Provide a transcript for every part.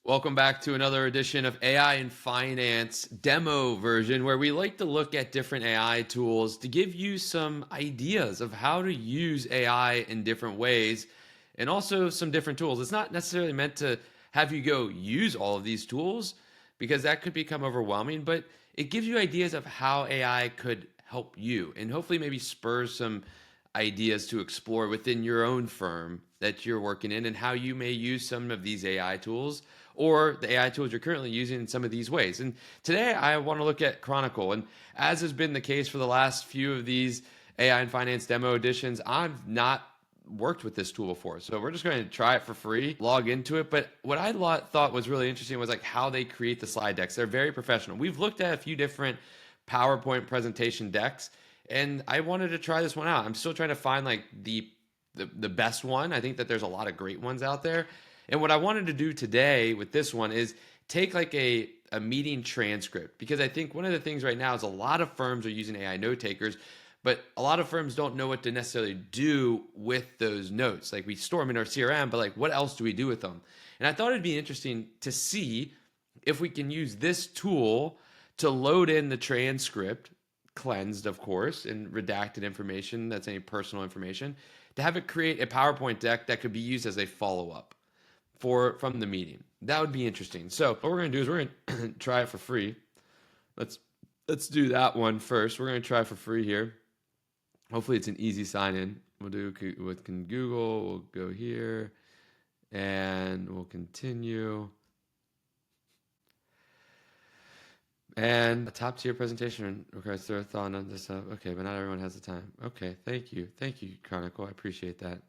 Welcome back to another edition of AI in Finance demo version, where we like to look at different AI tools to give you some ideas of how to use AI in different ways and also some different tools. It's not necessarily meant to have you go use all of these tools because that could become overwhelming, but it gives you ideas of how AI could help you and hopefully maybe spurs some ideas to explore within your own firm that you're working in and how you may use some of these AI tools or the AI tools you're currently using in some of these ways. And today I want to look at Chronicle. And as has been the case for the last few of these AI and Finance demo editions, I've not worked with this tool before. So we're just going to try it for free, log into it. But what I thought was really interesting was like how they create the slide decks. They're very professional. We've looked at a few different PowerPoint presentation decks, and I wanted to try this one out. I'm still trying to find like the best one. I think that there's a lot of great ones out there. And what I wanted to do today with this one is take like a meeting transcript, because I think one of the things right now is a lot of firms are using AI note takers, but a lot of firms don't know what to necessarily do with those notes. Like we store them in our CRM, but like what else do we do with them? And I thought it'd be interesting to see if we can use this tool to load in the transcript, cleansed of course, and redacted information, that's any personal information, to have it create a PowerPoint deck that could be used as a follow-up from the meeting. That would be interesting. So what we're going to do is we're going to try it for free. Let's do that one first. We're going to try it for free here. Hopefully it's an easy sign in. We'll do with Google. We'll go here and we'll continue. And a top tier presentation requires their thought on this. Okay, but not everyone has the time. Okay, thank you. Thank you, Chronicle. I appreciate that.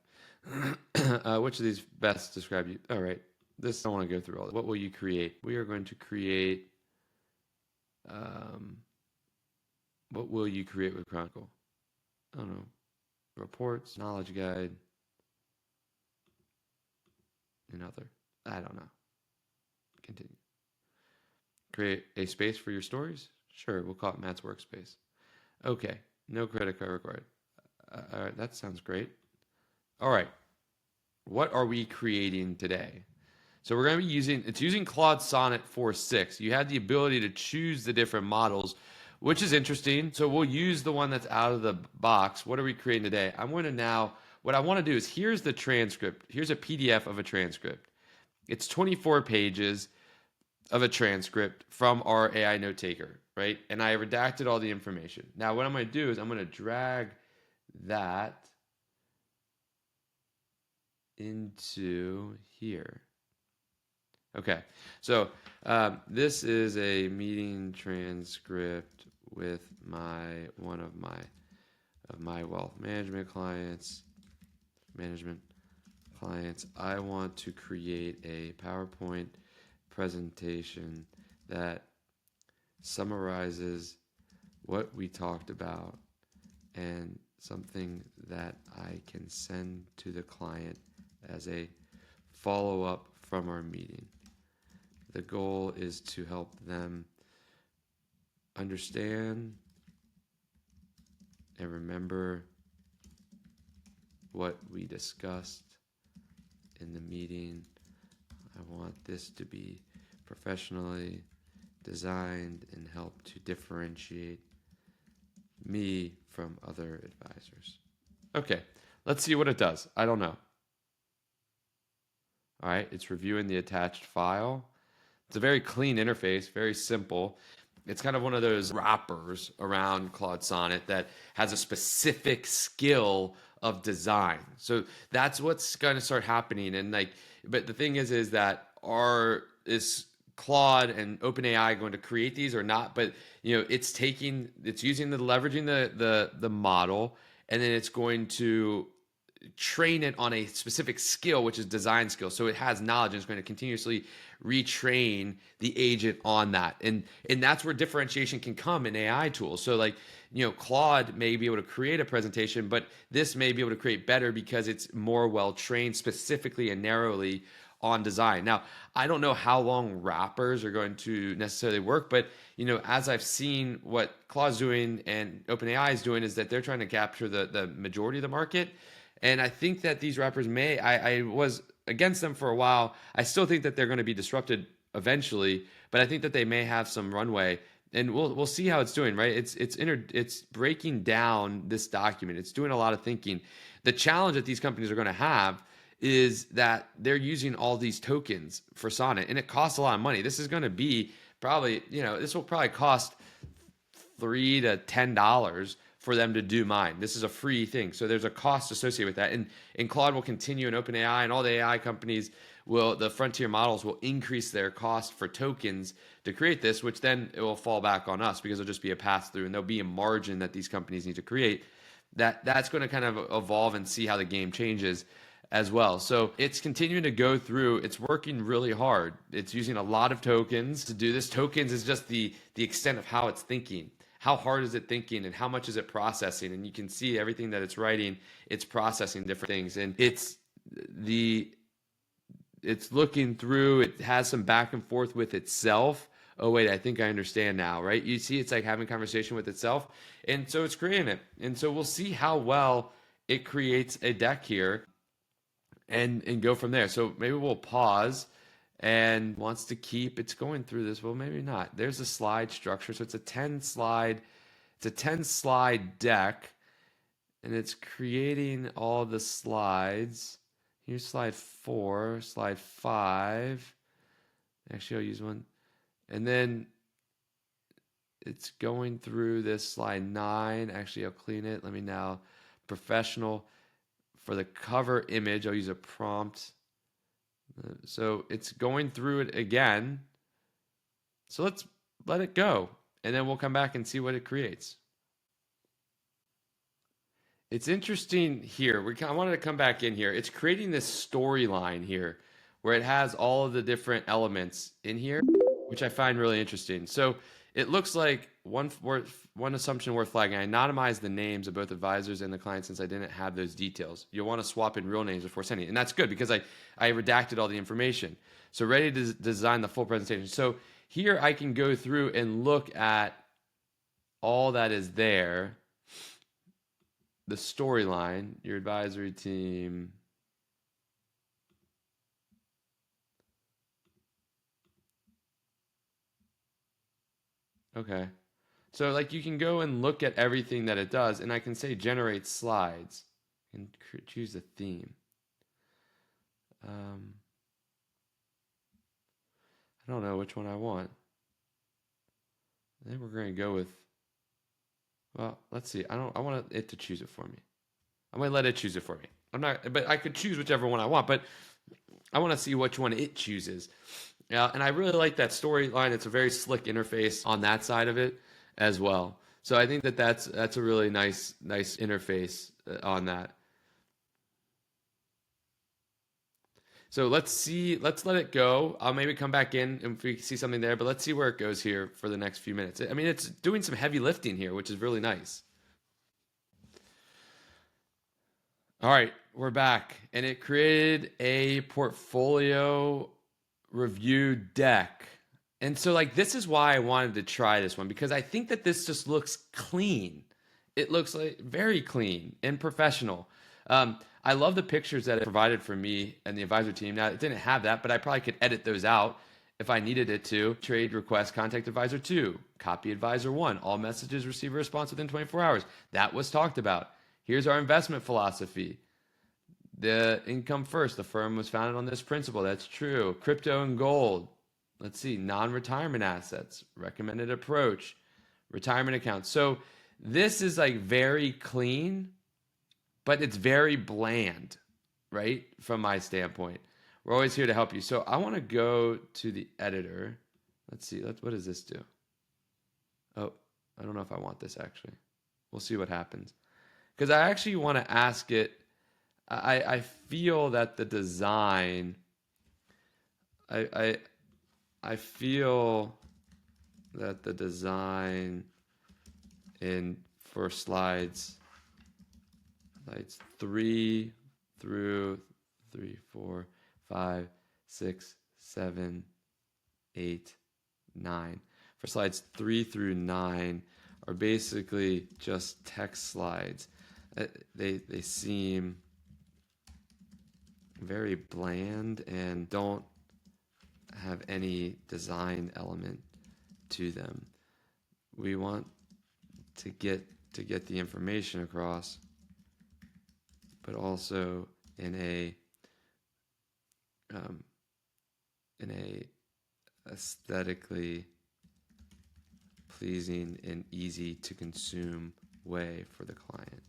Which of these best describe you? All right. This, I don't want to go through all this. What will you create? We are going to create, what will you create with Chronicle? I don't know. Reports, knowledge guide, and other. I don't know. Continue. Create a space for your stories? Sure, we'll call it Matt's Workspace. Okay, no credit card required. All right, that sounds great. All right, what are we creating today? So we're going to be using Claude Sonnet 4.6. You had the ability to choose the different models, which is interesting. So we'll use the one that's out of the box. What are we creating today? What I want to do is, here's the transcript. Here's a PDF of a transcript. It's 24 pages of a transcript from our AI note taker, right? And I redacted all the information. Now what I'm going to do is I'm going to drag that into here. Okay, so this is a meeting transcript with one of my wealth management clients. I want to create a PowerPoint presentation that summarizes what we talked about and something that I can send to the client as a follow-up from our meeting. The goal is to help them understand and remember what we discussed in the meeting. I want this to be professionally designed and help to differentiate me from other advisors. Okay, let's see what it does. I don't know. All right, it's reviewing the attached file. It's a very clean interface, very simple. It's kind of one of those wrappers around Claude Sonnet that has a specific skill of design. So that's what's going to start happening. And but the thing is that is Claude and OpenAI going to create these or not? But it's leveraging the model, and then it's going to train it on a specific skill, which is design skill. So it has knowledge, and it's going to continuously retrain the agent on that. And that's where differentiation can come in AI tools. So Claude may be able to create a presentation, but this may be able to create better because it's more well trained specifically and narrowly on design. Now, I don't know how long wrappers are going to necessarily work, but as I've seen what Claude's doing and OpenAI is doing, is that they're trying to capture the majority of the market. And I think that these wrappers I was against them for a while. I still think that they're going to be disrupted eventually, but I think that they may have some runway, and we'll see how it's doing. Right? It's breaking down this document. It's doing a lot of thinking. The challenge that these companies are going to have is that they're using all these tokens for Sonnet, and it costs a lot of money. This is going to be probably, this will probably cost $3 to $10 for them to do mine. This is a free thing. So there's a cost associated with that. And Claude will continue, and OpenAI and all the AI companies the frontier models will increase their cost for tokens to create this, which then it will fall back on us because it'll just be a pass through, and there'll be a margin that these companies need to create. That's going to kind of evolve and see how the game changes as well. So it's continuing to go through. It's working really hard. It's using a lot of tokens to do this. Tokens is just the extent of how it's thinking. How hard is it thinking, and how much is it processing? And you can see everything that it's writing, it's processing different things. And it's looking through, it has some back and forth with itself. Oh, wait, I think I understand now, right? You see, it's like having a conversation with itself. And so it's creating it. And so we'll see how well it creates a deck here and go from there. So maybe we'll pause, and wants to keep, it's going through this. Well, maybe not. There's a slide structure. So it's a 10 slide deck, and it's creating all the slides. Here's slide 4, slide 5. Actually, I'll use one. And then it's going through this slide 9. Actually, I'll clean it. Let me now, professional. For the cover image, I'll use a prompt. So it's going through it again. So let's let it go, and then we'll come back and see what it creates. It's interesting here. I wanted to come back in here. It's creating this storyline here where it has all of the different elements in here, which I find really interesting. So it looks like one assumption worth flagging. I anonymized the names of both advisors and the client since I didn't have those details. You'll want to swap in real names before sending. And that's good because I redacted all the information. So ready to design the full presentation. So here I can go through and look at all that is there. The storyline, your advisory team. Okay. So like you can go and look at everything that it does, and I can say generate slides and choose a theme. I don't know which one I want. I think we're going to go with, well, let's see. I want it to choose it for me. I might let it choose it for me. But I could choose whichever one I want, but I want to see which one it chooses. And I really like that storyline. It's a very slick interface on that side of it as well. So I think that's a really nice interface on that. So let's let it go. I'll maybe come back in if we see something there, but let's see where it goes here for the next few minutes. I mean, it's doing some heavy lifting here, which is really nice. All right, we're back, and it created a portfolio review deck. And so like this is why I wanted to try this one, because I think that this just looks clean. It looks like very clean and professional. I love the pictures that it provided for me and the advisor team. Now it didn't have that, but I probably could edit those out if I needed it to. Trade request, contact advisor 2, copy advisor 1, all messages receive a response within 24 hours. That was talked about. Here's our investment philosophy. The income first. The firm was founded on this principle. That's true. Crypto and gold. Let's see. Non-retirement assets. Recommended approach. Retirement accounts. So this is like very clean, but it's very bland, right? From my standpoint. We're always here to help you. So I want to go to the editor. Let's see. What does this do? Oh, I don't know if I want this actually. We'll see what happens. Because I actually want to ask it. I feel that the design, I feel that the design for slides 3 through 3, 4, 5, 6, 7, 8, 9. For slides 3 through 9 are basically just text slides. They seem very bland and don't have any design element to them. We want to get the information across, but also in a um, in a aesthetically pleasing and easy to consume way for the client.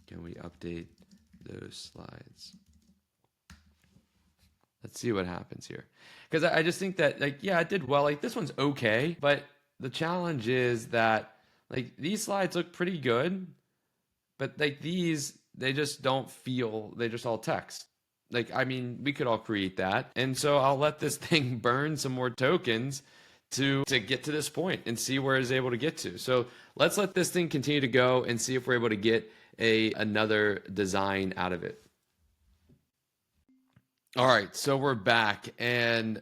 Can we update those slides? Let's see what happens here. Because I just think that, like, yeah, it did well. Like, this one's okay, but the challenge is that, like, these slides look pretty good, but, like, these, they just don't feel, they just all text. Like, I mean, we could all create that. And so I'll let this thing burn some more tokens to get to this point and see where it's able to get to. So let's let this thing continue to go and see if we're able to get another design out of it. All right, so we're back, and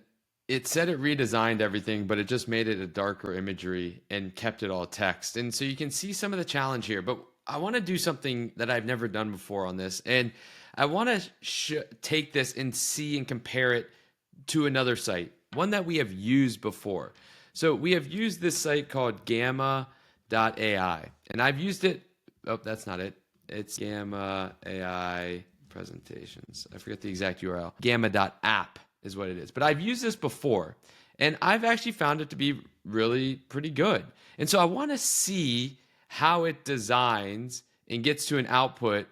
it said it redesigned everything, but it just made it a darker imagery and kept it all text. And so you can see some of the challenge here, but I want to do something that I've never done before on this. And I want to take this and see and compare it to another site, one that we have used before. So we have used this site called gamma.ai, and I've used it. Oh, that's not it. It's Gamma AI presentations. I forget the exact URL. Gamma.app is what it is. But I've used this before, and I've actually found it to be really pretty good. And so I want to see how it designs and gets to an output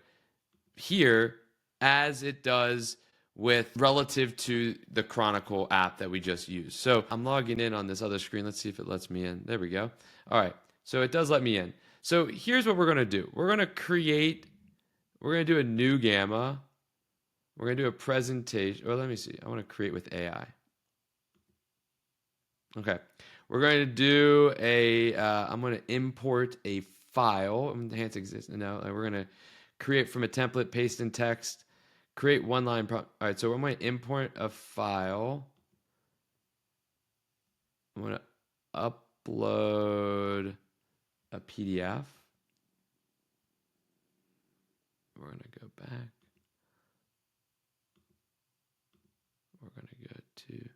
here as it does with relative to the Chronicle app that we just used. So I'm logging in on this other screen. Let's see if it lets me in. There we go. All right. So it does let me in. So here's what we're going to do. We're going to do a new Gamma. We're going to do a presentation. Or let me see. I want to create with AI. Okay. We're going to do I'm going to import a file. Enhance existing. No, we're going to create from a template, paste in text, create one line prompt. All right. So I'm going to import a file. I'm going to upload a PDF. We're going to go back. We're going to go to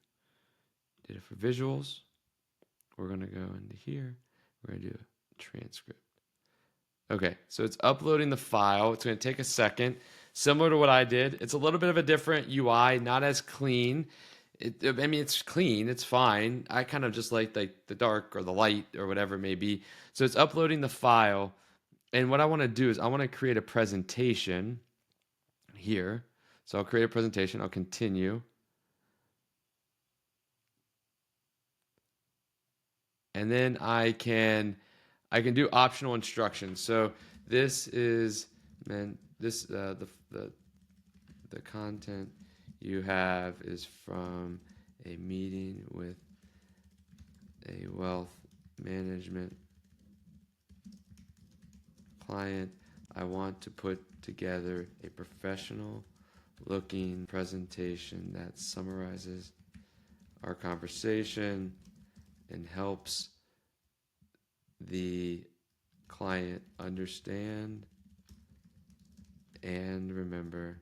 data for visuals. We're going to go into here. We're going to do a transcript. Okay, so it's uploading the file. It's going to take a second. Similar to what I did. It's a little bit of a different UI, not as clean. I mean, it's clean. It's fine. I kind of just like the dark or the light or whatever it may be. So it's uploading the file. And what I want to do is I want to create a presentation here. So I'll create a presentation. I'll continue. And then I can do optional instructions. So this is the content you have is from a meeting with a wealth management client. I want to put together a professional looking presentation that summarizes our conversation and helps the client understand and remember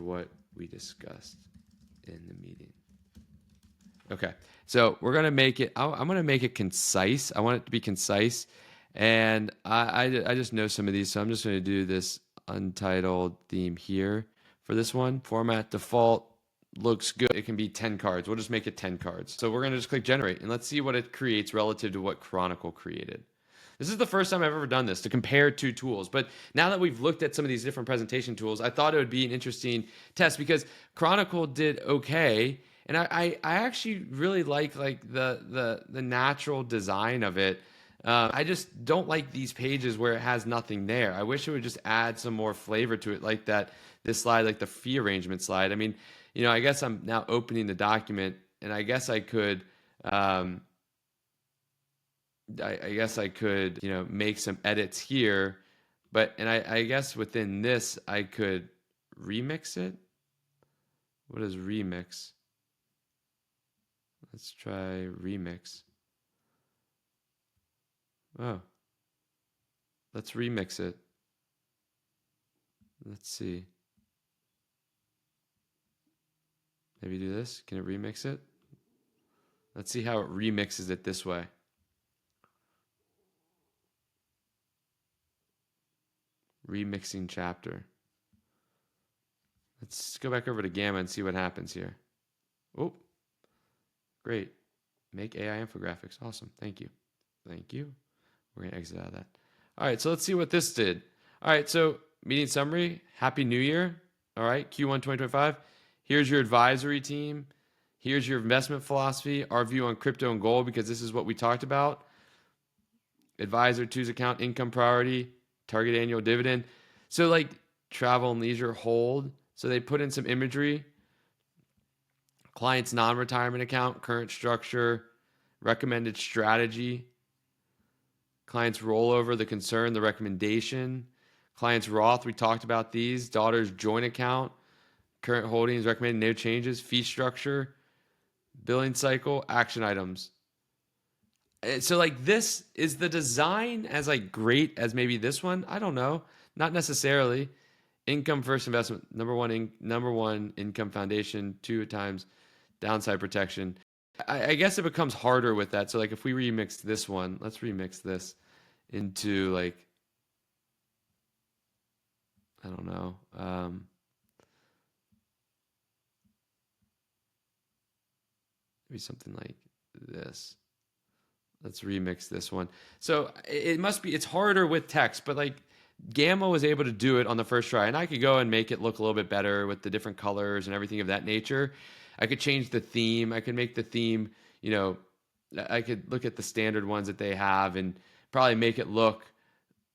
what we discussed in the meeting. Okay, so we're gonna make it. I'm gonna make it concise. I want it to be concise, and I just know some of these, so I'm just gonna do this untitled theme here for this one. Format default. Looks good. It can be 10 cards. We'll just make it 10 cards. So we're going to just click generate and let's see what it creates relative to what Chronicle created. This is the first time I've ever done this to compare two tools. But now that we've looked at some of these different presentation tools, I thought it would be an interesting test because Chronicle did okay. And I actually really like the natural design of it. I just don't like these pages where it has nothing there. I wish it would just add some more flavor to it, like this slide, like the fee arrangement slide. I mean, I guess I'm now opening the document, and I guess I could, I guess I could, make some edits here, and I guess within this I could remix it. What is remix? Let's try remix. Oh, let's remix it. Let's see. Maybe do this. Can it remix it? Let's see how it remixes it this way. Remixing chapter. Let's go back over to Gamma and see what happens here. Oh, great. Make AI infographics. Awesome. Thank you. Thank you. We're going to exit out of that. All right, so let's see what this did. All right, so meeting summary. Happy New Year. All right, Q1 2025. Here's your advisory team. Here's your investment philosophy, our view on crypto and gold, because this is what we talked about. Advisor, two's account, income priority, target annual dividend. So like travel and leisure hold. So they put in some imagery. Client's non-retirement account, current structure, recommended strategy. Client's rollover, the concern, the recommendation. Client's Roth, we talked about these. Daughter's joint account, current holdings, recommended no changes, fee structure, billing cycle, action items. So like this, is the design as like great as maybe this one? I don't know. Not necessarily. Income first investment, number one income foundation, 2 times downside protection. I guess it becomes harder with that. So like if we remix this one, let's remix this into like, I don't know. Maybe something like this. Let's remix this one. So it must be, it's harder with text, but like Gamma was able to do it on the first try, and I could go and make it look a little bit better with the different colors and everything of that nature. I could change the theme. I could make the theme, I could look at the standard ones that they have and probably make it look,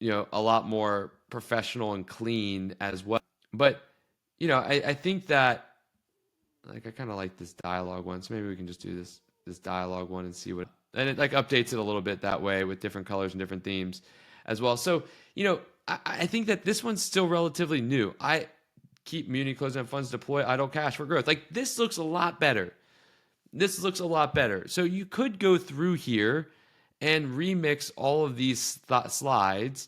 a lot more professional and clean as well. But, I think that, like, I kind of like this dialogue one, so maybe we can just do this dialogue one and see what, and it like updates it a little bit that way with different colors and different themes as well. So, I think that this one's still relatively new. I keep muni closed-end funds deploy idle cash for growth. Like this looks a lot better. This looks a lot better. So you could go through here and remix all of these slides,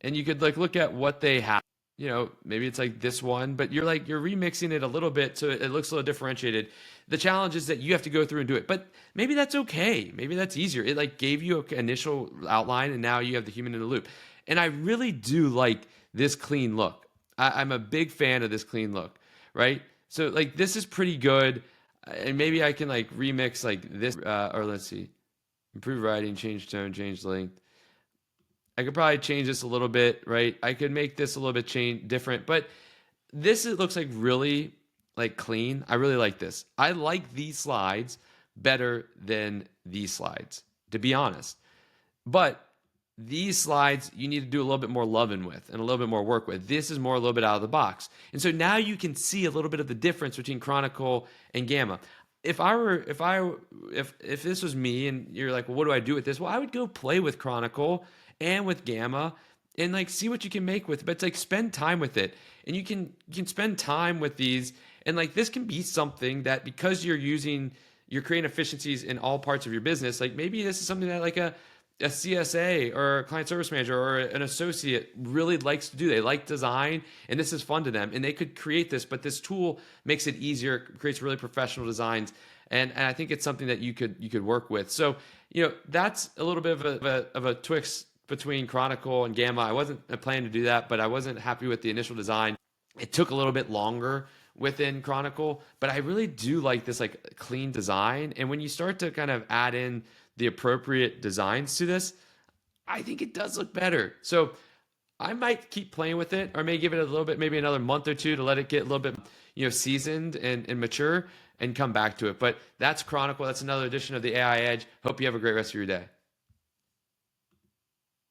and you could like look at what they have. Maybe it's like this one, but you're remixing it a little bit so it looks a little differentiated. The challenge is that you have to go through and do it, but maybe that's okay. Maybe that's easier. It like gave you an initial outline, and now you have the human in the loop. And I really do like this clean look. I'm a big fan of this clean look, right? So like this is pretty good. And maybe I can like remix like this, or let's see, improve writing, change tone, change length. I could probably change this a little bit, right? I could make this a little bit different, but this it looks like really like clean. I really like this. I like these slides better than these slides, to be honest. But these slides you need to do a little bit more loving with and a little bit more work with. This is more a little bit out of the box. And so now you can see a little bit of the difference between Chronicle and Gamma. If this was me and you're like, well, what do I do with this? Well, I would go play with Chronicle and with Gamma and like see what you can make with it. But it's like spend time with it. And you can spend time with these, and like this can be something that because you're creating efficiencies in all parts of your business, like maybe this is something that like a CSA or a client service manager or an associate really likes to do. They like design, and this is fun to them, and they could create this, but this tool makes it easier, creates really professional designs, and I think it's something that you could work with. So that's a little bit of a twist between Chronicle and Gamma. I wasn't planning to do that, but I wasn't happy with the initial design. It took a little bit longer within Chronicle, but I really do like this like clean design. And when you start to kind of add in the appropriate designs to this, I think it does look better. So I might keep playing with it, or may give it a little bit, maybe another month or two to let it get a little bit, seasoned and mature, and come back to it. But that's Chronicle. That's another edition of the AI Edge. Hope you have a great rest of your day.